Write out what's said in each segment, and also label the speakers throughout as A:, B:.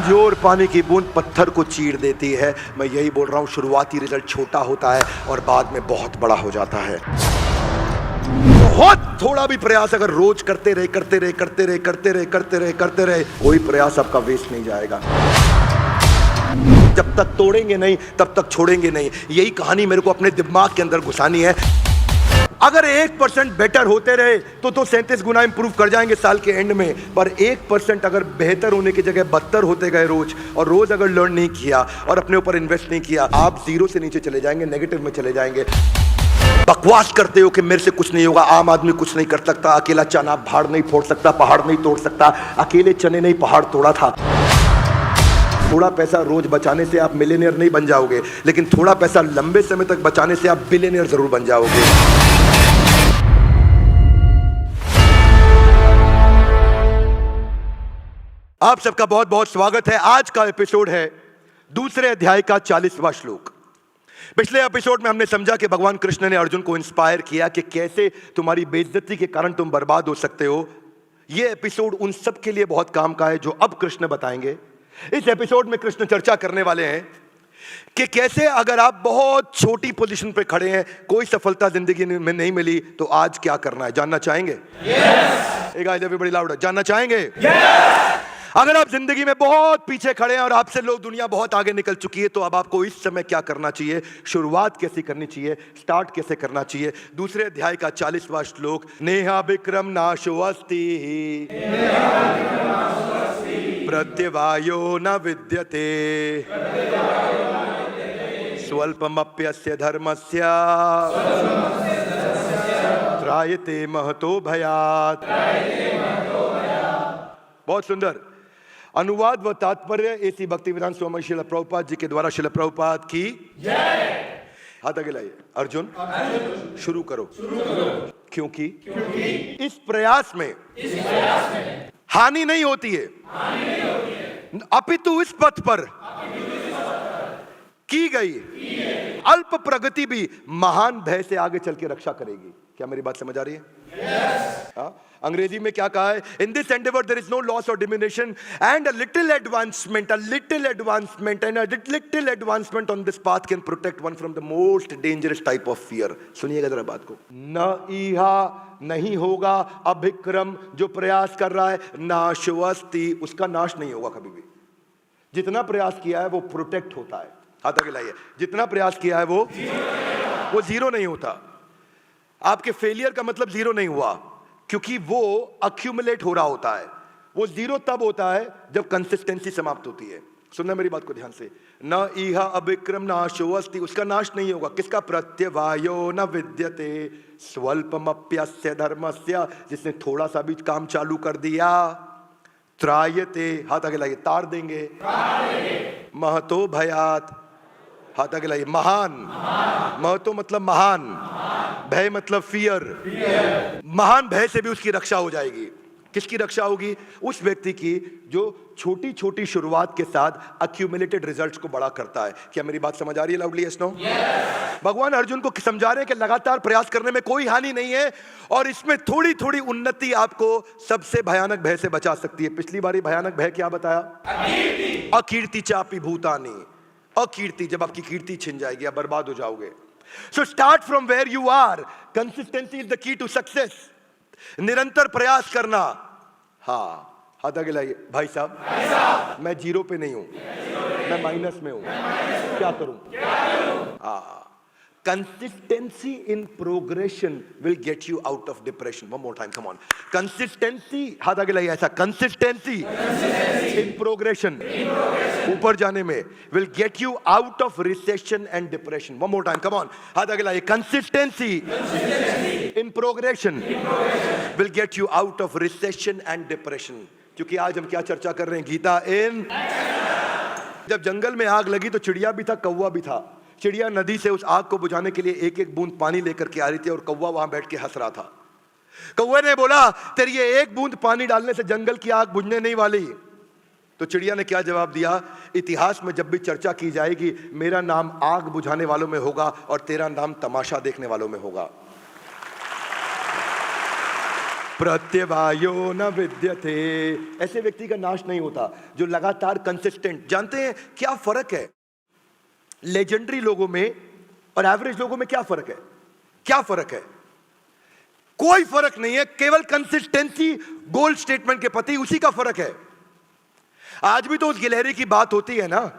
A: कमजोर पानी की बूंद पत्थर को चीर देती है। मैं यही बोल रहा हूं, शुरुआती रिजल्ट छोटा होता है और बाद में बहुत बड़ा हो जाता है। बहुत थोड़ा भी प्रयास अगर रोज करते रहे कोई प्रयास आपका वेस्ट नहीं जाएगा। जब तक तोड़ेंगे नहीं तब तक छोड़ेंगे नहीं। यही कहानी मेरे को अपने दिमाग के अंदर घुसानी है। अगर 1% बेटर होते रहे तो 37 गुना इंप्रूव कर जाएंगे साल के एंड में। पर 1% अगर बेहतर होने की जगह बदतर होते गए रोज, और रोज अगर लर्न नहीं किया और अपने ऊपर इन्वेस्ट नहीं किया, आप जीरो से नीचे चले जाएंगे, नेगेटिव में चले जाएंगे। बकवास करते हो कि मेरे से कुछ नहीं होगा, आम आदमी कुछ नहीं कर सकता, अकेला चना भाड़ नहीं फोड़ सकता, पहाड़ नहीं तोड़ सकता। अकेले चने नहीं पहाड़ तोड़ा था। थोड़ा पैसा रोज बचाने से आप मिलियनेयर नहीं बन जाओगे, लेकिन थोड़ा पैसा लंबे समय तक बचाने से आप बिलियनेयर जरूर बन जाओगे। आप सबका बहुत बहुत स्वागत है। आज का एपिसोड है दूसरे अध्याय का 40वां श्लोक। पिछले एपिसोड में हमने समझा कि भगवान कृष्ण ने अर्जुन को इंस्पायर किया कि कैसे तुम्हारी बेइज्जती के कारण तुम बर्बाद हो सकते हो। यह एपिसोड उन सब के लिए बहुत काम का है जो अब कृष्ण बताएंगे। इस एपिसोड में कृष्ण चर्चा करने वाले हैं कि कैसे अगर आप बहुत छोटी पोजीशन पे खड़े हैं, कोई सफलता जिंदगी में नहीं मिली, तो आज क्या करना है। जानना चाहेंगे? एक गाइस एवरीबॉडी लाउड, जानना चाहेंगे? अगर आप जिंदगी में बहुत पीछे खड़े हैं और आपसे लोग दुनिया बहुत आगे निकल चुकी है, तो अब आपको इस समय क्या करना चाहिए, शुरुआत कैसे करनी चाहिए, स्टार्ट कैसे करना चाहिए। दूसरे अध्याय का 40वां श्लोक, नेहा विक्रम नाशो अस्ति प्रत्यवायो न विद्यते स्वल्पमप्यस्य धर्मस्य त्रायते महतो भयात्। बहुत सुंदर अनुवाद व तात्पर्य एसी भक्तिवेदांत स्वामी श्रील प्रभुपाद जी के द्वारा। श्रील प्रभुपाद की जय। हाथ आगे लाइए। अर्जुन शुरू करो। क्योंकि इस प्रयास में हानि नहीं होती है, अपितु इस पथ पर की गई अल्प प्रगति भी महान भय से आगे चल के रक्षा करेगी। क्या मेरी बात समझ आ रही है? Yes. अंग्रेजी में क्या कहा है? In this endeavour there is no loss or diminution and a little advancement and a little advancement on this path can protect one from the most dangerous type of fear. सुनिएगा जरा बात को। न इहा नहीं होगा, अभिक्रम जो प्रयास कर रहा है, नाशवस्ति उसका नाश नहीं होगा कभी भी। जितना प्रयास किया है वो प्रोटेक्ट होता है। हाथ आगे लाइए। जितना प्रयास किया है वो जीरो नहीं होता। आपके फेलियर का मतलब जीरो नहीं हुआ, क्योंकि वो अक्यूमुलेट हो रहा होता है। वो जीरो तब होता है जब कंसिस्टेंसी समाप्त होती है। सुनना मेरी बात को ध्यान से। न इहा अभिक्रम नाशो अस्ति उसका नाश नहीं होगा। किसका? प्रत्यवायो न विद्यते स्वल्पमप्यस्य धर्मस्य जिसने थोड़ा सा भी काम चालू कर दिया, त्रायते हाथ आगे लाइए, तार देंगे, महतो भयात हाथ आगे लाइए, महान। महतो मतलब महान, भय मतलब फियर। महान भय से भी उसकी रक्षा हो जाएगी। किसकी रक्षा होगी? उस व्यक्ति की जो छोटी छोटी शुरुआत के साथ अक्यूमुलेटेड रिजल्ट्स को बड़ा करता है। क्या मेरी बात समझ आ रही है? Loudly yes no. भगवान अर्जुन को समझा रहे हैं कि लगातार प्रयास करने में कोई हानि नहीं है, और इसमें थोड़ी थोड़ी उन्नति आपको सबसे भयानक भय से बचा सकती है। पिछली बारी भयानक भय क्या बताया? अकीर्ति चापी भूतानी। अकीर्ति, जब आपकी कीर्ति छिन जाएगी आप बर्बाद हो जाओगे। So start from where you are. Consistency is the key to success. निरंतर प्रयास करना। हाँ हाथ आगे लाइए। भाई साहब मैं जीरो पे नहीं हूं, मैं माइनस में हूं, क्या करूं? हाँ, consistency in progression will get you out of depression. One more time, come on. Consistency, हाथ आगे लाइए ऐसा। Consistency in progression, ऊपर जाने में, will get you out of recession and depression. One more time, come on. हाथ आगे लाइए। Consistency in progression will get you out of recession and depression. क्योंकि आज हम क्या चर्चा कर रहे हैं? गीता इन। जब जंगल में आग लगी तो चिड़िया भी था, कौवा भी था। चिड़िया नदी से उस आग को बुझाने के लिए एक एक बूंद पानी लेकर के आ रही थी, और कौवा वहां बैठ के हंस रहा था। कौवे ने बोला, तेरी ये एक बूंद पानी डालने से जंगल की आग बुझने नहीं वाली। तो चिड़िया ने क्या जवाब दिया? इतिहास में जब भी चर्चा की जाएगी, मेरा नाम आग बुझाने वालों में होगा और तेरा नाम तमाशा देखने वालों में होगा। प्रत्यवायो न विद्यते। ऐसे व्यक्ति का नाश नहीं होता जो लगातार कंसिस्टेंट। जानते हैं क्या फर्क है लेजेंडरी लोगों में और एवरेज लोगों में? क्या फर्क है? क्या फर्क है? कोई फर्क नहीं है, केवल कंसिस्टेंसी गोल स्टेटमेंट के प्रति उसी का फर्क है। आज भी तो उस गिलहरी की बात होती है ना,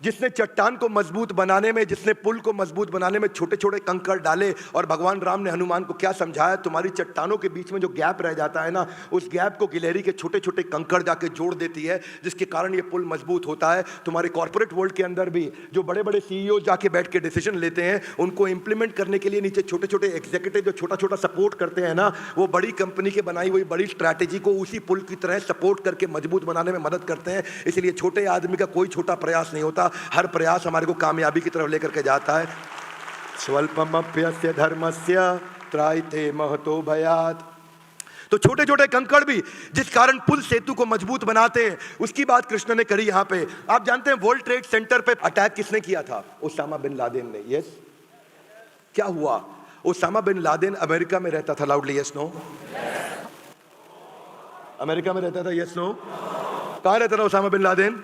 A: जिसने चट्टान को मजबूत बनाने में, जिसने पुल को मजबूत बनाने में छोटे छोटे कंकड़ डाले। और भगवान राम ने हनुमान को क्या समझाया? तुम्हारी चट्टानों के बीच में जो गैप रह जाता है ना, उस गैप को गिलहरी के छोटे छोटे कंकड़ जाके जोड़ देती है, जिसके कारण ये पुल मजबूत होता है। तुम्हारे कॉर्पोरेट वर्ल्ड के अंदर भी जो बड़े बड़े सीईओ जाके बैठ के डिसीजन लेते हैं, उनको इंप्लीमेंट करने के लिए नीचे छोटे छोटे एग्जीक्यूटिव जो छोटा छोटा सपोर्ट करते हैं ना, वो बड़ी कंपनी के बनाई हुई बड़ी स्ट्रैटेजी को उसी पुल की तरह सपोर्ट करके मजबूत बनाने में मदद करते हैं। इसलिए छोटे आदमी का कोई छोटा प्रयास नहीं होता, हर प्रयास हमारे को कामयाबी की तरफ लेकर के जाता है। स्वल्पमप्यस्य धर्मस्य त्रायते महतो भयात्। तो छोटे छोटे कंकड़ भी जिस कारण पुल सेतु को मजबूत बनाते हैं, उसकी बात कृष्ण ने करी यहां पे। आप जानते हैं वर्ल्ड ट्रेड सेंटर पे अटैक किसने किया था? ओसामा बिन लादेन ने। यस, क्या हुआ? ओसामा बिन लादेन अमेरिका में रहता था। Loudly yes no? अमेरिका में रहता था। Yes no? कहां रहता था Osama bin Laden?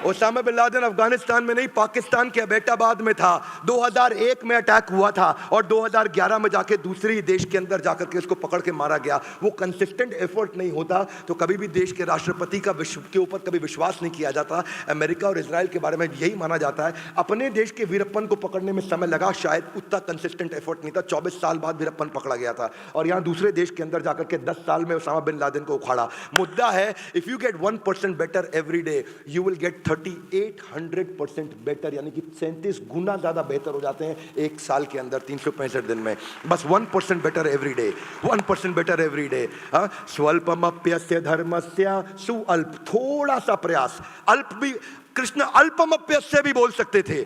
A: Osama bin Laden Afghanistan में नहीं, पाकिस्तान के अबेटाबाद में था। 2001 में अटैक हुआ था और 2011 में जाके दूसरी देश के अंदर जाकर के उसको पकड़ के मारा गया। वो कंसिस्टेंट एफर्ट नहीं होता तो कभी भी देश के राष्ट्रपति का विश्व के ऊपर कभी विश्वास नहीं किया जाता। अमेरिका और इजराइल के बारे में यही माना जाता है। अपने देश के वीरप्पन को पकड़ने में समय लगा, शायद उतना कंसिस्टेंट एफर्ट नहीं था। 24 साल बाद वीरप्पन पकड़ा गया था और यहाँ दूसरे देश के अंदर जाकर के 10 साल में ओसामा बिन लादेन को उखाड़ा। मुद्दा है, if you get 1% better every day, you will get 3800% better, यानी कि 37 गुना ज्यादा बेहतर हो जाते हैं एक साल के अंदर 365 दिन में। बस 1% better every day, 1% better every day. स्वल्पमप्यस्य धर्मस्य सुअल्प, थोड़ा सा प्रयास। अल्प भी कृष्ण अल्पमप्यस्य भी बोल सकते थे।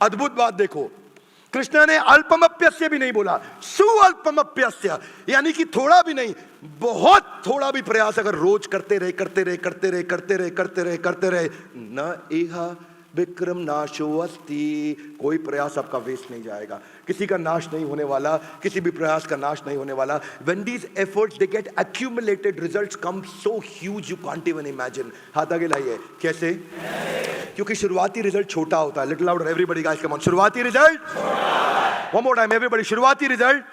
A: अद्भुत बात देखो, कृष्ण ने अल्पमप्यस्य भी नहीं बोला, सुअल्पमप्यस्य, यानी कि थोड़ा भी नहीं, बहुत थोड़ा भी प्रयास अगर रोज करते रहे न इहा विक्रम नाशो अस्ति, कोई प्रयास आपका वेस्ट नहीं जाएगा। किसी का नाश नहीं होने वाला, किसी भी प्रयास का नाश नहीं होने वाला। When these efforts they get accumulated, results come so huge you can't even imagine। हाथ आगे लाइए। कैसे? क्योंकि शुरुआती रिजल्ट छोटा होता है। Little louder everybody guys, come on। शुरुआती result, one more time everybody, शुरुआती रिजल्ट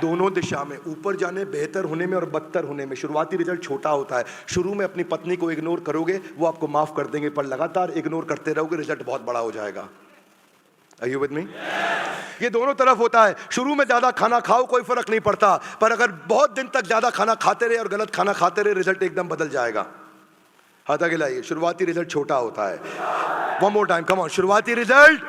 A: दोनों दिशा में, ऊपर जाने, बेहतर होने में और बदतर होने में शुरुआती रिजल्ट छोटा होता है। शुरू में अपनी पत्नी को इग्नोर करोगे, वो आपको माफ कर देंगे, पर लगातार इग्नोर करते रहोगे, रिजल्ट बहुत बड़ा हो जाएगा। Are you with me? ये दोनों तरफ होता है। शुरू में ज्यादा खाना खाओ, कोई फर्क नहीं पड़ता, पर अगर बहुत दिन तक ज्यादा खाना खाते रहे और गलत खाना खाते रहे, रिजल्ट एकदम बदल जाएगा। हाथ आगे लाइए। शुरुआती रिजल्ट छोटा होता है। One more time, come on। शुरुआती रिजल्ट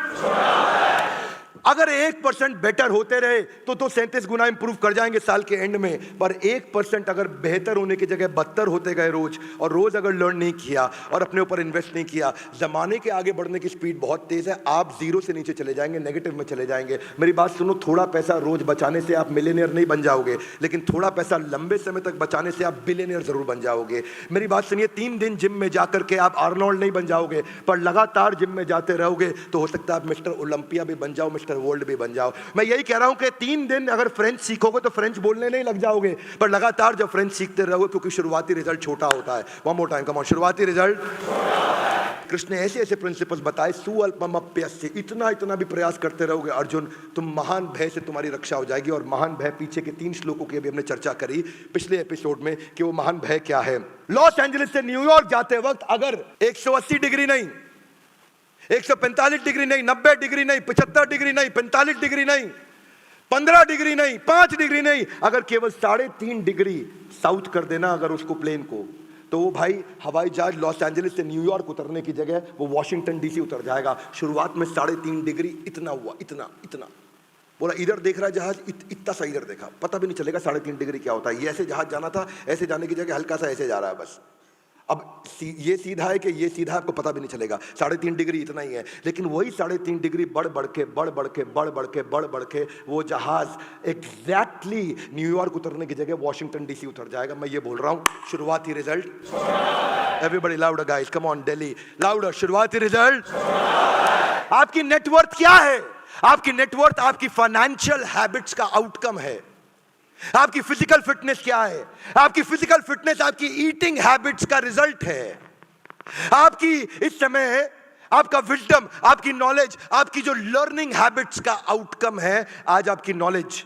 A: अगर 1% बेटर होते रहे तो 37 गुना इंप्रूव कर जाएंगे साल के एंड में, पर 1% अगर बेहतर होने की जगह बदतर होते गए रोज, और रोज अगर लर्न नहीं किया और अपने ऊपर इन्वेस्ट नहीं किया, जमाने के आगे बढ़ने की स्पीड बहुत तेज है, आप जीरो से नीचे चले जाएंगे, नेगेटिव में चले जाएंगे। मेरी बात सुनो, थोड़ा पैसा रोज बचाने से आप मिलियनियर नहीं बन जाओगे, लेकिन थोड़ा पैसा लंबे समय तक बचाने से आप बिलियनियर जरूर बन जाओगे। मेरी बात सुनिए, 3 दिन जिम में जाकर के आप आर्नोल्ड नहीं बन जाओगे, पर लगातार जिम में जाते रहोगे तो हो सकता है आप मिस्टर ओलंपिया भी बन जाओ, मिस्टर वर्ल्ड भी बन जाओ। मैं यही कह रहा हूं कि 3 दिन अगर फ्रेंच सीखोगे तो फ्रेंच बोलने नहीं लग जाओगे, पर लगातार जब फ्रेंच सीखते रहोगे, क्योंकि शुरुआती रिजल्ट छोटा होता है। One more time, come on. शुरुआती रिजल्ट, कृष्ण ने ऐसे ऐसे प्रिंसिपल्स बताए। सुअल्पमप्यस्य, इतना इतना भी प्रयास करते रहोगे अर्जुन, तुम महान भय से तुम्हारी रक्षा हो जाएगी। और महान भय पीछे के 3 श्लोकों की अभी हमने चर्चा करी पिछले एपिसोड में कि वो महान भय क्या है। लॉस एंजलिस से न्यूयॉर्क जाते वक्त अगर 180 डिग्री नहीं, 145 डिग्री नहीं, 90 डिग्री नहीं, 75 डिग्री नहीं, 45 डिग्री नहीं, 15 डिग्री नहीं, 5 डिग्री नहीं, अगर केवल 3.5 डिग्री साउथ कर देना अगर उसको प्लेन को, तो वो भाई हवाई जहाज लॉस एंजलिस से न्यूयॉर्क उतरने की जगह वो वॉशिंगटन डीसी उतर जाएगा। शुरुआत में 3.5 डिग्री इतना हुआ, इतना इतना, बोला इधर देख रहा है जहाज, इतना सा इधर देखा, पता भी नहीं चलेगा 3.5 डिग्री क्या होता है। ये ऐसे जहाज जाना था, ऐसे जाने की जगह हल्का सा ऐसे जा रहा है बस। अब ये सीधा है कि ये सीधा, आपको पता भी नहीं चलेगा। 3.5 डिग्री इतना ही है, लेकिन वही 3.5 डिग्री बढ़ बढ़ के वो जहाज एग्जैक्टली न्यूयॉर्क उतरने की जगह वॉशिंगटन डीसी उतर जाएगा। मैं ये बोल रहा हूं, शुरुआती result. Everybody louder guys, come on Delhi, louder. शुरुआती रिजल्ट। आपकी नेटवर्थ क्या है? आपकी नेटवर्थ आपकी फाइनेंशियल हैबिट्स का आउटकम है। आपकी फिजिकल फिटनेस क्या है? आपकी फिजिकल फिटनेस आपकी ईटिंग हैबिट्स का रिजल्ट है। आपकी इस समय आपका विजडम, आपकी नॉलेज, आपकी जो लर्निंग हैबिट्स का आउटकम है। आज आपकी नॉलेज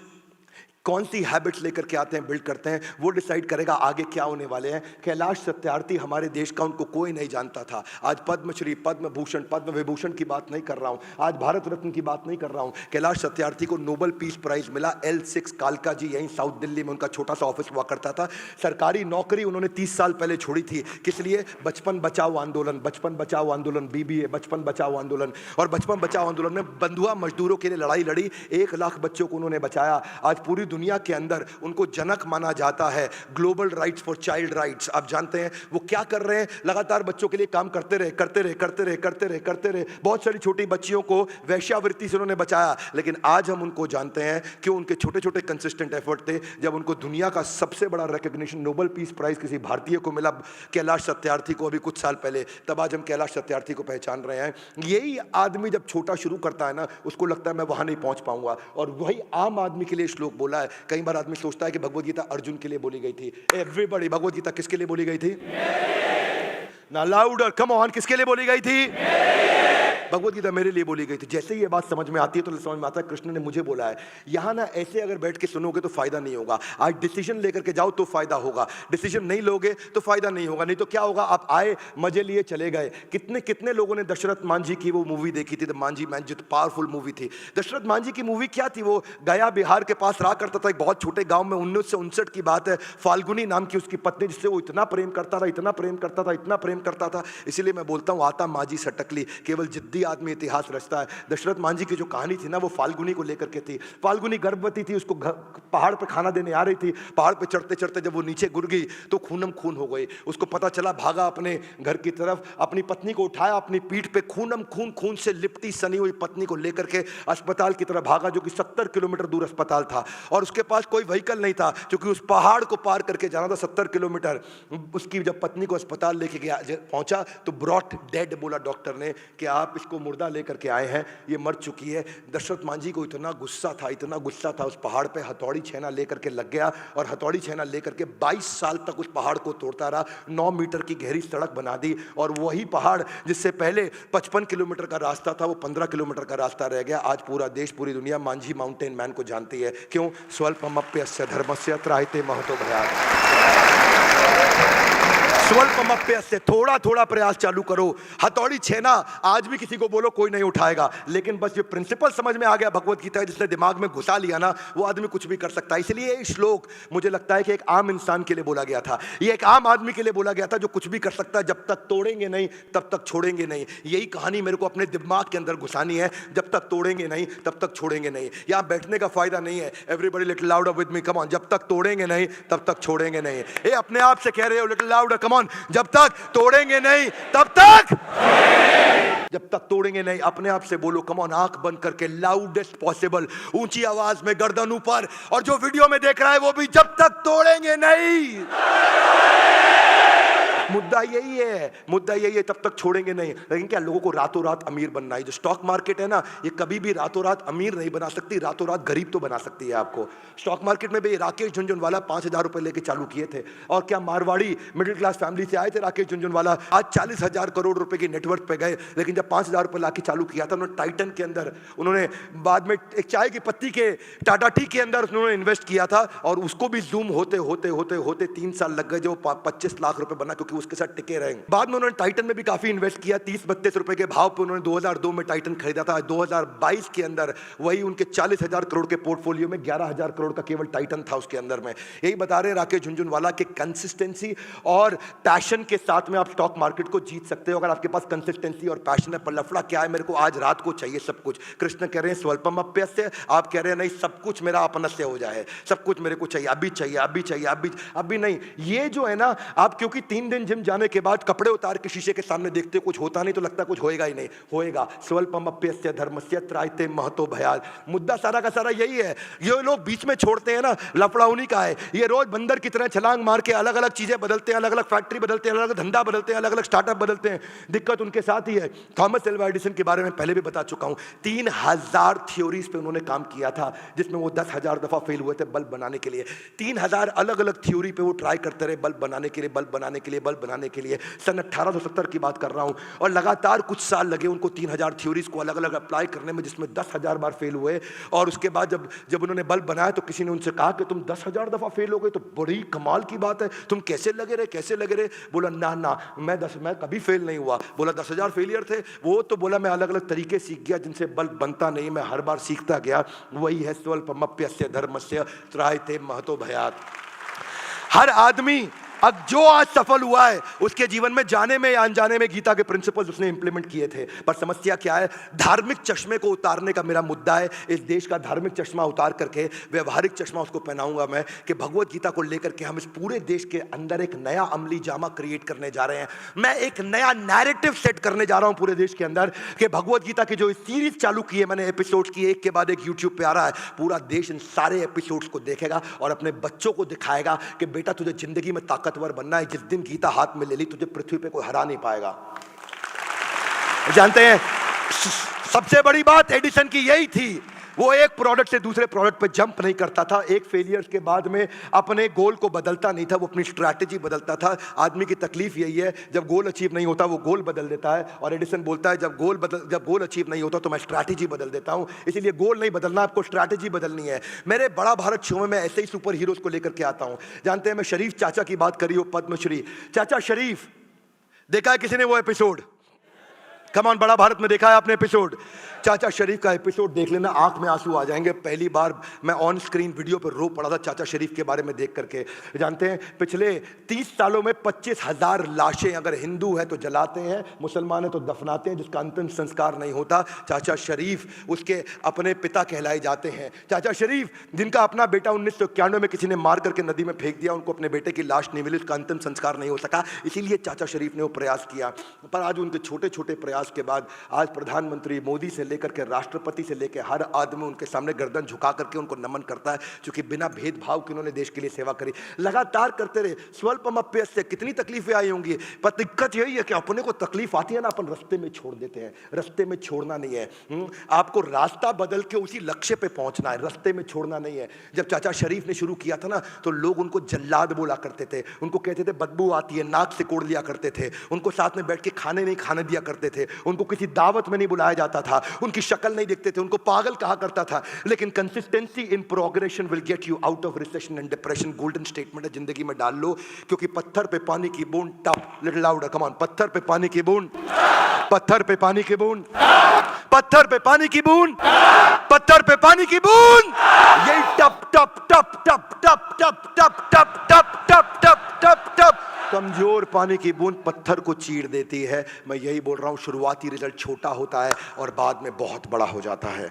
A: कौन सी हैबिट्स लेकर के आते हैं, बिल्ड करते हैं, वो डिसाइड करेगा आगे क्या होने वाले हैं। कैलाश सत्यार्थी हमारे देश का, उनको कोई नहीं जानता था। आज पद्मश्री, पद्म भूषण, पद्म विभूषण की बात नहीं कर रहा हूं, आज भारत रत्न की बात नहीं कर रहा हूं। कैलाश सत्यार्थी को नोबेल पीस प्राइज मिला। L6 कालका जी, यहीं साउथ दिल्ली में उनका छोटा सा ऑफिस हुआ करता था। सरकारी नौकरी उन्होंने 30 साल पहले छोड़ी थी। किस लिए? बचपन बचाओ आंदोलन, बचपन बचाओ आंदोलन, BBA, बचपन बचाओ आंदोलन। और बचपन बचाओ आंदोलन में बंधुआ मजदूरों के लिए लड़ाई लड़ी। 1 लाख बच्चों को उन्होंने बचाया। आज पूरी दुनिया के अंदर उनको जनक माना जाता है। Global rights for child rights. आप जानते हैं वो क्या कर रहे हैं? लगातार बच्चों के लिए काम करते रहे, करते रहे, करते रहे, करते रहे, करते रहे। बहुत सारी छोटी बच्चियों को वेश्यावृत्ति से उन्होंने बचाया। लेकिन आज हम उनको जानते हैं कि उनके छोटे छोटे कंसिस्टेंट एफर्ट थे। जब उनको दुनिया का सबसे बड़ा रिकॉग्निशन, नोबेल पीस प्राइज किसी भारतीय को मिला, कैलाश सत्यार्थी को, अभी कुछ साल पहले, तब आज हम कैलाश सत्यार्थी को पहचान रहे हैं। यही आदमी जब छोटा शुरू करता है ना, उसको लगता है मैं वहां नहीं पहुंच पाऊंगा। और वही आम आदमी के लिए श्लोक बोला है। कई बार आदमी सोचता है कि भगवद गीता अर्जुन के लिए बोली गई थी। एवरीबॉडी, भगवद गीता किसके लिए बोली गई थी? ना लाउडर, कम ऑन, किसके लिए बोली गई थी? भगवद गीता मेरे लिए बोली गई थी। जैसे ही ये बात समझ में आती है तो समझ में आता है कृष्ण ने मुझे बोला है। यहां ना ऐसे अगर बैठ के सुनोगे तो फायदा नहीं होगा। आज डिसीजन लेकर के जाओ तो फायदा होगा, डिसीजन नहीं लोगे तो फायदा नहीं होगा। नहीं तो क्या होगा? आप आए, मजे लिए, चले गए। कितने कितने लोगों ने दशरथ मांझी की वो मूवी देखी थी, द मांझी मैन, जो पावरफुल मूवी थी। दशरथ मांझी की मूवी क्या थी? वो गया बिहार के पास रहा करता था, एक बहुत छोटे गांव में। 1959 की बात है। फाल्गुनी नाम की उसकी पत्नी, जिससे वो इतना प्रेम करता था, इतना प्रेम करता था, इतना प्रेम करता था। इसीलिए मैं बोलता हूं, आता मांझी सटकली, केवल जिद्दी आदमी इतिहास रचता है। दशरथ मांझी की जो कहानी थी ना, वो फाल्गुनी को लेकर के थी। फाल्गुनी गर्भवती थी, उसको पहाड़ पे खाना देने आ रही थी। पहाड़ पे चढ़ते चढ़ते जब वो नीचे गिर गई तो खूनम खून हो गई। उसको पता चला, भागा अपने घर की तरफ, अपनी पत्नी को उठाया, अपनी पीठ पे खूनम खून, खून से लिपटी सनी हुई पत्नी को लेकर के अस्पताल की तरफ भागा, जो कि 70 किलोमीटर दूर अस्पताल था। और उसके पास कोई व्हीकल नहीं था, क्योंकि उस पहाड़ को पार करके जाना था 70 किलोमीटर। उसकी जब पत्नी को अस्पताल लेके गया, पहुंचा तो ब्रॉट डेड बोला डॉक्टर ने कि आप इसको मुर्दा लेकर के आए हैं, ये मर चुकी है। दशरथ मांझी को इतना गुस्सा था, इतना गुस्सा था, उस पहाड़ पे हथौड़ी छेना लेकर के लग गया। और हथौड़ी छेना लेकर के 22 साल तक उस पहाड़ को तोड़ता रहा। 9 मीटर की गहरी सड़क बना दी। और वही पहाड़ जिससे पहले 55 किलोमीटर का रास्ता था, वो 15 किलोमीटर का रास्ता रह गया। आज पूरा देश, पूरी दुनिया मांझी माउंटेन मैन को जानती है। क्यों? स्वल्पमप्यस्य धर्मस्य त्रायते महतो भयात्। स्वल्पमप्यस्य, थोड़ा थोड़ा प्रयास चालू करो। हथौड़ी छेना आज भी किसी को बोलो कोई नहीं उठाएगा। लेकिन बस ये प्रिंसिपल समझ में आ गया भगवत गीता, जिसने दिमाग में घुसा लिया ना, वो आदमी कुछ भी कर सकता है। इसलिए ये श्लोक मुझे लगता है कि एक आम इंसान के लिए बोला गया था, ये एक आम आदमी के लिए बोला गया था, जो कुछ भी कर सकता है। जब तक तोड़ेंगे नहीं तब तक छोड़ेंगे नहीं। यही कहानी मेरे को अपने दिमाग के अंदर घुसानी है। जब तक तोड़ेंगे नहीं तब तक छोड़ेंगे नहीं। यहाँ बैठने का फायदा नहीं है। Everybody little louder with me, come on. जब तक तोड़ेंगे नहीं तब तक छोड़ेंगे नहीं। ये अपने आप से कह रहे हो, लिटिल लाउडर, कम ऑन। जब तक तोड़ेंगे नहीं तब तक, जब तक तोड़ेंगे नहीं, अपने आप से बोलो, कम ऑन। आंख बंद करके, लाउडेस्ट पॉसिबल, ऊंची आवाज में, गर्दन ऊपर। और जो वीडियो में देख रहा है वो भी, जब तक तोड़ेंगे नहीं। मुद्दा यही है, मुद्दा यही है, तब तक छोड़ेंगे नहीं। लेकिन क्या लोगों को रातों रात अमीर बनना है? जो स्टॉक मार्केट है ना, ये कभी भी रातों रात अमीर नहीं बना सकती, रातों रात गरीब तो बना सकती है आपको। स्टॉक मार्केट में भी राकेश झुनझुनवाला 5000 रुपए लेके चालू किए थे। और क्या मारवाड़ी मिडिल क्लास फैमिली से आए थे राकेश झुनझुनवाला, आज 40,000 करोड़ रुपए की नेटवर्थ पे गए। लेकिन जब 5000 रुपए लाके चालू किया था उन्होंने टाइटन के अंदर, उन्होंने बाद में एक चाय की पत्ती के टाटा टी के अंदर उन्होंने इन्वेस्ट किया था। और उसको भी जूम होते होते होते होते 3 साल लग गए, जो 25 लाख रुपए बना, क्योंकि उसके साथ टिके रहेंगे। बाद में उन्होंने टाइटन में भी काफी इन्वेस्ट किया। 30-32 रुपए के भाव पे उन्होंने 2002 में टाइटन खरीदा था। 2022 के अंदर वही उनके 40,000 करोड़ के पोर्टफोलियो में 11,000 करोड़ का केवल टाइटन था उसके अंदर में। यही बता रहे राकेश झुनझुनवाला के कंसिस्टेंसी और पैशन के साथ में आप स्टॉक मार्केट को जीत सकते हो, अगर आपके पास कंसिस्टेंसी और पैशन है। पर लफड़ा क्या है? मेरे को आज रात को चाहिए सब कुछ। कृष्ण कह रहे हैं स्वल्पमप्यस्य, आप कह रहे हैं नहीं, सब कुछ मेरा अपनस्य हो जाए, सब कुछ मेरे को चाहिए, अभी चाहिए, अभी चाहिए, अभी नहीं। ये जो है ना, आप क्योंकि 3 दिन जिम जाने के बाद कपड़े उतार के शीशे के सामने देखते हो कुछ होता नहीं तो लगता कुछ होएगा ही नहीं, होएगा। स्वल्पमप्यस्य धर्मस्य त्रायते महतो भयात्। मुद्दा सारा का सारा यही है। ये लोग बीच में छोड़ते हैं ना, लफड़ा उन्हीं का है। ये रोज बंदर की तरह छलांग मार के अलग अलग चीजें बदलते हैं, अलग अलग फैक्ट्री बदलते हैं, अलग अलग धंधा बदलते हैं, अलग अलग स्टार्टअप बदलते हैं। दिक्कत उनके साथ ही है। थॉमस एल्वा एडिसन के बारे में पहले भी बता चुका हूं, 3000 थ्योरीज पे उन्होंने काम किया था, जिसमें वो 10,000 दफा फेल हुए थे बल्ब बनाने के लिए। 3000 अलग अलग थ्योरी पे वो ट्राई करते रहे बल्ब बनाने के लिए, बल्ब बनाने के लिए, बल्ब बनाने के लिए। सन 1870 की बात कर रहा हूं। और लगातार कुछ साल लगे उनको 3000 थ्योरीज को अलग अलग अप्लाई करने में, जिसमें 10,000 बार फेल हुए। और उसके बाद जब उन्होंने बल्ब बनाया तो किसी ने उनसे कहा कि तुम 10,000 दफा फेल हो गए तो बड़ी कमाल की बात है, तुम कैसे लगे रहे, कैसे लगे रहे? बोला ना ना, मैं कभी फेल नहीं हुआ। बोला 10,000 फेलियर थे वो? तो बोला मैं अलग अलग तरीके सीख गया जिनसे बल्ब बनता नहीं, मैं हर बार सीखता गया। वही है स्वल्पमप्यस्य धर्मस्य त्रायते महतो भयात्। हर आदमी अब जो आज सफल हुआ है उसके जीवन में जाने में या अनजाने में गीता के प्रिंसिपल्स उसने इंप्लीमेंट किए थे। पर समस्या क्या है? धार्मिक चश्मे को उतारने का मेरा मुद्दा है। इस देश का धार्मिक चश्मा उतार करके व्यवहारिक चश्मा उसको पहनाऊंगा मैं, कि भगवत गीता को लेकर के हम इस पूरे देश के अंदर एक नया अमली जामा क्रिएट करने जा रहे हैं। मैं एक नया नैरेटिव सेट करने जा रहा हूं पूरे देश के अंदर, कि भगवत गीता की जो सीरीज चालू की है मैंने, एपिसोड्स की, एक के बाद एक यूट्यूब पे आ रहा है, पूरा देश इन सारे एपिसोड्स को देखेगा और अपने बच्चों को दिखाएगा कि बेटा तुझे जिंदगी में ताकतवर बनना है। जिस दिन गीता हाथ में ले ली तुझे पृथ्वी पे कोई हरा नहीं पाएगा। जानते हैं सबसे बड़ी बात एडिसन की यही थी, वो एक प्रोडक्ट से दूसरे प्रोडक्ट पे जंप नहीं करता था। एक फेलियर के बाद में अपने गोल को बदलता नहीं था, वो अपनी स्ट्रैटेजी बदलता था। आदमी की तकलीफ यही है, जब गोल अचीव नहीं होता वो गोल बदल देता है। और एडिसन बोलता है जब गोल अचीव नहीं होता तो मैं स्ट्रैटेजी बदल देता हूं। इसीलिए गोल नहीं बदलना, आपको स्ट्रैटेजी बदलनी है। मेरे बड़ा भारत शो में मैं ऐसे ही सुपर हीरोज को लेकर के आता हूं। जानते हैं मैं शरीफ चाचा की बात करी हो, पद्मश्री चाचा शरीफ, देखा है किसी ने वो एपिसोड? कम ऑन, बड़ा भारत में देखा है आपने एपिसोड? चाचा शरीफ का एपिसोड देख लेना, आंख में आंसू आ जाएंगे। पहली बार मैं ऑन स्क्रीन वीडियो पर रो पड़ा था चाचा शरीफ के बारे में देख करके। जानते हैं पिछले 30 सालों में 25,000 लाशें, अगर हिंदू है तो जलाते हैं, मुसलमान है तो दफनाते हैं, जिसका अंतिम संस्कार नहीं होता। चाचा शरीफ उसके अपने पिता कहलाए जाते हैं। चाचा शरीफ जिनका अपना बेटा 1991 में किसी ने मार करके नदी में फेंक दिया, उनको अपने बेटे की लाश नहीं मिली, उसका अंतिम संस्कार नहीं हो सका, इसीलिए चाचा शरीफ ने वो प्रयास किया। पर आज उनके छोटे छोटे प्रयास के बाद आज प्रधानमंत्री मोदी से लेकर के राष्ट्रपति से लेकर हर आदमी उनके सामने गर्दन झुका करके उनको नमन करता है, क्योंकि बिना भेदभाव के उन्होंने देश के लिए सेवा करी, लगातार करते रहे। स्वल्पमप्यस्य कितनी तकलीफें आई होंगी, पर दिक्कत यही है कि अपने को तकलीफ आती है ना, अपन रास्ते में छोड़ देते हैं। रास्ते में छोड़ना नहीं है, आपको रास्ता बदल के उसी लक्ष्य पे पहुंचना है, रास्ते में छोड़ना नहीं है। जब चाचा शरीफ ने शुरू किया था ना तो लोग उनको जल्लाद बोला करते थे, उनको कहते थे बदबू आती है, नाक से कोड़ लिया करते थे, उनको साथ में बैठ के खाने नहीं खाने दिया करते थे, उनको किसी दावत में नहीं बुलाया जाता था, उनकी शक्ल नहीं देखते थे, उनको पागल कहा करता था। लेकिन consistency in progression will get you out of recession and depression. Golden statement है, जिंदगी में डाल लो, क्योंकि पत्थर पे पानी की बूंद, टप लिटिल लाउडर, कम ऑन, पत्थर पे पानी की बूंद, पत्थर पे पानी की बूंद, पत्थर पे पानी की बूंद, पत्थर पे पानी की बूंद, यही टप टप टप टप टप टप टप टप टप टप टप टप टप कमजोर पानी की बूंद पत्थर को चीर देती है। मैं यही बोल रहा हूं, शुरुआती रिजल्ट छोटा होता है और बाद में बहुत बड़ा हो जाता है।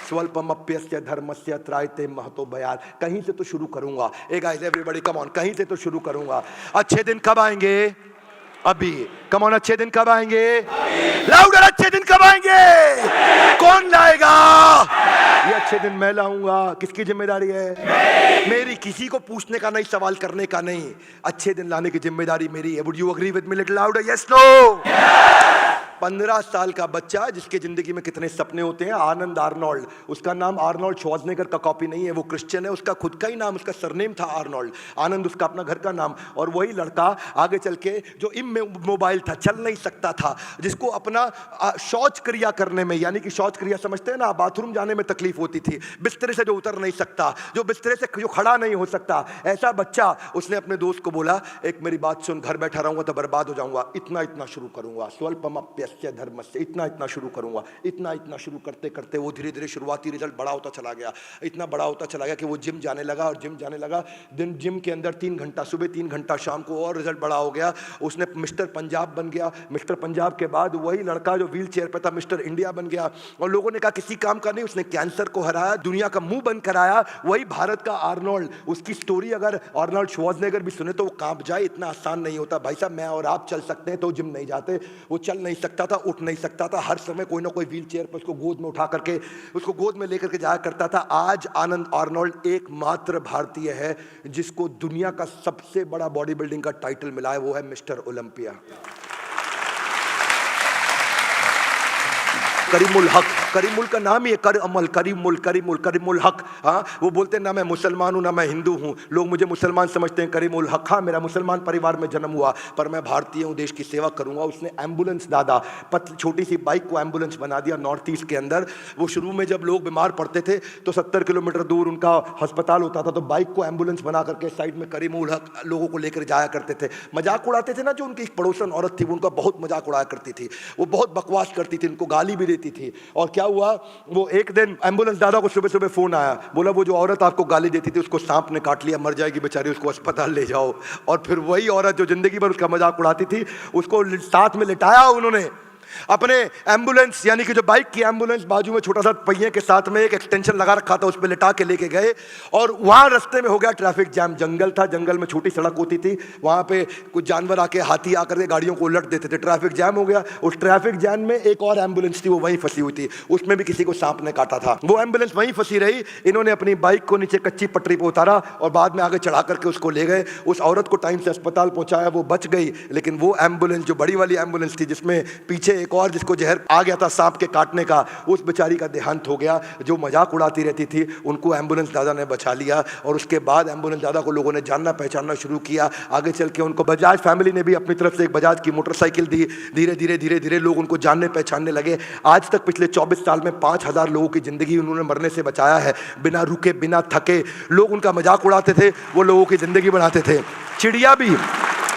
A: स्वल्पमप्यस्य धर्मस्य त्रायते महतो भयात्। कहीं से तो शुरू करूंगा। ए गाइस एवरीबॉडी कम ऑन, कहीं से तो शुरू करूंगा। अच्छे दिन कब आएंगे? अभी। कम ऑन, अच्छे दिन कब आएंगे? लाउडर, अच्छे दिन कब आएंगे? कौन लाएगा? ये अच्छे दिन मैं लाऊंगा। किसकी जिम्मेदारी है? मेरी। किसी को पूछने का नहीं, सवाल करने का नहीं। अच्छे दिन लाने की जिम्मेदारी मेरी है। Would you agree with me little louder? Yes no? 15 साल का बच्चा जिसके जिंदगी में कितने सपने होते हैं, आनंद आर्नोल्ड, उसका नाम आर्नोल्ड श्वार्ज़नेगर का कॉपी नहीं है, वो क्रिश्चियन है, उसका खुद का ही नाम, उसका सरनेम था आर्नोल्ड, आनंद उसका अपना घर का नाम। और वही लड़का आगे चल के जो इमोबाइल था, चल नहीं सकता था, जिसको अपना शौच क्रिया करने में, यानी कि शौच क्रिया समझते हैं ना, बाथरूम जाने में तकलीफ होती थी, बिस्तरे से जो उतर नहीं सकता, जो बिस्तरे से जो खड़ा नहीं हो सकता, ऐसा बच्चा, उसने अपने दोस्त को बोला एक मेरी बात सुन, घर बैठा रहूंगा तो बर्बाद हो जाऊंगा, इतना इतना शुरू करूंगा। स्वल्पमप्य यस्य धर्मस्य, इतना इतना शुरू करूंगा, इतना इतना शुरू करते करते वो धीरे धीरे शुरुआती रिजल्ट बड़ा होता चला गया, इतना बड़ा होता चला गया कि वो जिम जाने लगा, और जिम जाने लगा, दिन जिम के अंदर 3 घंटा सुबह, 3 घंटा शाम को, और रिजल्ट बड़ा हो गया। उसने मिस्टर पंजाब बन गया। मिस्टर पंजाब के बाद वही लड़का जो व्हील चेयर पर था मिस्टर इंडिया बन गया, और लोगों ने कहा किसी काम का नहीं, उसने कैंसर को हराया, दुनिया का मुंह बंद कराया। वही भारत का आर्नोल्ड, उसकी स्टोरी अगर आर्नोल्ड श्वार्ज़नेगर भी सुने तो वो कांप जाए, इतना आसान नहीं होता। भाई साहब, मैं और आप चल सकते हैं तो जिम नहीं जाते। वो चल नहीं सकता था, उठ नहीं सकता था, हर समय कोई ना कोई व्हील चेयर पर उसको गोद में उठा करके, उसको गोद में लेकर के जाया करता था। आज आनंद आर्नोल्ड एकमात्र भारतीय है जिसको दुनिया का सबसे बड़ा बॉडी बिल्डिंग का टाइटल मिला है, वो है मिस्टर ओलंपिया। करीमुल हक, करीमुल का नाम ही है, कर अमल, करीमुल, करीमुल, करीमुल हक। हाँ, वो बोलते हैं ना मैं मुसलमान हूँ ना मैं हिंदू हूँ, लोग मुझे मुसलमान समझते हैं, करीमुल हक। हाँ, मेरा मुसलमान परिवार में जन्म हुआ पर मैं भारतीय हूँ, देश की सेवा करूँगा। उसने एम्बुलेंस दादा, छोटी सी बाइक को एम्बुलेंस बना दिया नॉर्थ ईस्ट के अंदर। वो शुरू में जब लोग बीमार पड़ते थे तो 70 किलोमीटर दूर उनका अस्पताल होता था, तो बाइक को एम्बुलेंस बना करके साइड में करीमुल हक लोगों को लेकर जाया करते थे। मजाक उड़ाते थे ना, जो उनकी एक पड़ोसन औरत थी वो उनका बहुत मजाक उड़ाया करती थी, वो बहुत बकवास करती थी, उनको गाली भी देती थी। और क्या हुआ, वो एक दिन एम्बुलेंस दादा को सुबह सुबह फोन आया, बोला वो जो औरत आपको गाली देती थी उसको सांप ने काट लिया, मर जाएगी बेचारी, उसको अस्पताल ले जाओ। और फिर वही औरत जो जिंदगी भर उसका मजाक उड़ाती थी, उसको साथ में लिटाया उन्होंने अपने एम्बुलेंस, यानी कि जो बाइक की एम्बुलेंस, बाजू में छोटा सा पहिए के साथ में एक एक्सटेंशन लगा रखा था, उस पर लिटा के लेके गए। और वहां रास्ते में हो गया ट्रैफिक जैम, जंगल था, जंगल में छोटी सड़क होती थी, वहां पे कुछ जानवर आके, हाथी आकर के गाड़ियों को उलट देते थे, ट्रैफिक जैम हो गया। उस ट्रैफिक जैम में एक और एम्बुलेंस थी, वो वहीं फंसी हुई थी, उसमें भी किसी को सांप ने काटा था, वो एम्बुलेंस वहीं फंसी रही। इन्होंने अपनी बाइक को नीचे कच्ची पटरी पर उतारा और बाद में आगे चढ़ा करके उसको ले गए। उस औरत को टाइम से अस्पताल पहुंचाया, वो बच गई। लेकिन वो एम्बुलेंस जो बड़ी वाली एम्बुलेंस थी, जिसमें पीछे एक और जिसको जहर आ गया था सांप के काटने का, उस बेचारी का देहांत हो गया। जो मजाक उड़ाती रहती थी उनको एम्बुलेंस दादा ने बचा लिया, और उसके बाद एम्बुलेंस दादा को लोगों ने जानना पहचानना शुरू किया। आगे चल के उनको बजाज फैमिली ने भी अपनी तरफ से एक बजाज की मोटरसाइकिल दी। धीरे धीरे धीरे धीरे लोग उनको जानने पहचानने लगे। आज तक पिछले 24 साल में 5000 लोगों की जिंदगी उन्होंने मरने से बचाया है, बिना रुके बिना थके। लोग उनका मजाक उड़ाते थे, वो लोगों की जिंदगी बढ़ाते थे।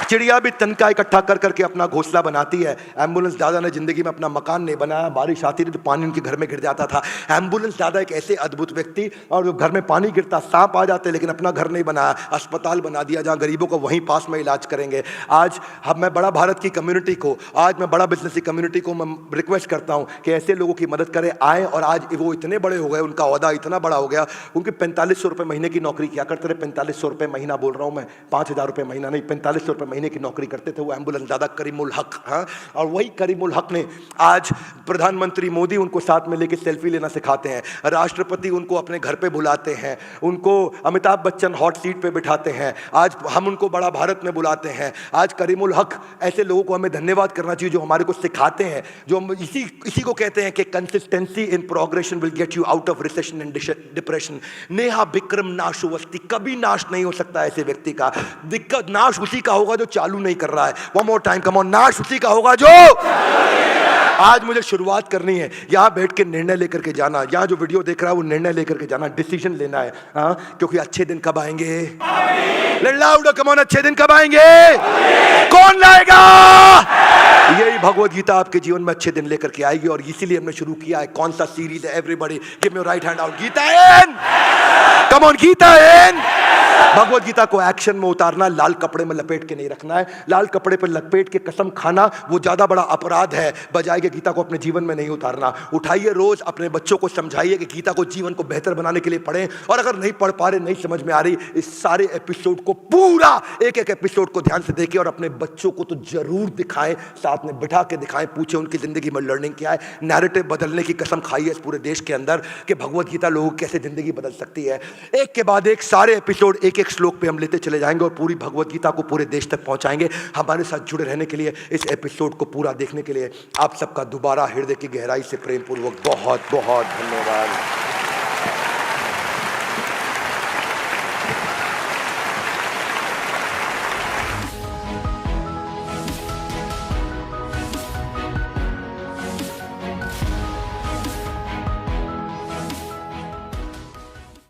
A: चिड़िया भी तनका इकट्ठा कर करके अपना घोंसला बनाती है। एम्बुलेंस दादा ने जिंदगी में अपना मकान नहीं बनाया, बारिश आती थी तो पानी उनके घर में गिर जाता था। एम्बुलेंस दादा एक ऐसे अद्भुत व्यक्ति, और जो घर में पानी गिरता, सांप आ जाते, लेकिन अपना घर नहीं बनाया, अस्पताल बना दिया जहां गरीबों को वहीं पास में इलाज करेंगे। आज मैं बड़ा भारत की कम्युनिटी को, आज मैं बड़ा बिजनेस की कम्युनिटी को मैं रिक्वेस्ट करता हूं कि ऐसे लोगों की मदद करें, आए। और आज वो इतने बड़े हो गए, उनका ओहदा इतना बड़ा हो गया, उनके 4500 रुपये महीने की नौकरी किया करते थे। 4500 रुपये महीना बोल रहा हूं मैं, 5000 रुपये महीना नहीं, 4500 रुपये महीने की नौकरी करते थे वो एम्बुलेंस दादा करीमुल हक। हाँ, और वही करीमुल हक ने आज प्रधानमंत्री मोदी उनको साथ में लेके सेल्फी लेना सिखाते हैं, राष्ट्रपति उनको अपने घर पे बुलाते हैं, उनको अमिताभ बच्चन हॉट सीट पे बिठाते हैं, आज हम उनको बड़ा भारत में बुलाते हैं। आज करीमुल हक, ऐसे लोगों को हमें धन्यवाद करना चाहिए जो हमारे को सिखाते हैं, जो हम इसी को कहते हैं कि consistency in progression will get you out of recession and depression. नेहा विक्रम नाशुवस्ती, कभी नाश नहीं हो सकता ऐसे व्यक्ति का। दिक्कत नाश उसी का होगा जो चालू नहीं कर रहा है। One more time, come on, नाश उसी का होगा जो। आज मुझे शुरुआत करनी है, यहां बैठ के निर्णय लेकर के जाना, यहां जो वीडियो देख रहा है वो निर्णय लेकर के जाना, डिसीजन लेना है। हाँ, क्योंकि अच्छे दिन कब आएंगे? लाउड, कम ऑन, अच्छे दिन कब आएंगे? कौन लाएगा? यही भगवत गीता आपके जीवन में अच्छे दिन लेकर के आएगी। और इसीलिए हमने शुरू किया है, कौन सा सीरीज है? Everybody give me your right hand out, Gita in, come on, Gita in. Bhagavad Gita को एक्शन में उतारना, लाल कपड़े में लपेट के नहीं रखना है। लाल कपड़े पर लपेट के कसम खाना वो ज्यादा बड़ा अपराध है, बजाय के गीता को अपने जीवन में नहीं उतारना। उठाइए, रोज अपने बच्चों को समझाइए कि गीता को जीवन को बेहतर बनाने के लिए पढ़ें। और अगर नहीं पढ़ पा रहे, नहीं समझ में आ रही, इस सारे एपिसोड को, पूरा एक एक एपिसोड को ध्यान से देखें और अपने बच्चों को तो जरूर दिखाएं, साथ में बिठा के दिखाएं, पूछे उनकी जिंदगी में लर्निंग क्या है। नैरेटिव बदलने की कसम खाइए इस पूरे देश के अंदर कि भगवत गीता लोगों की कैसे जिंदगी बदल सकती है। एक के बाद एक सारे एपिसोड एक एक श्लोक पे हम लेते चले जाएंगे और पूरी भगवत गीता को पूरे देश तक पहुंचाएंगे। हमारे साथ जुड़े रहने के लिए, इस एपिसोड को पूरा देखने के लिए आप सबका दोबारा हृदय की गहराई से प्रेम पूर्वक बहुत बहुत धन्यवाद।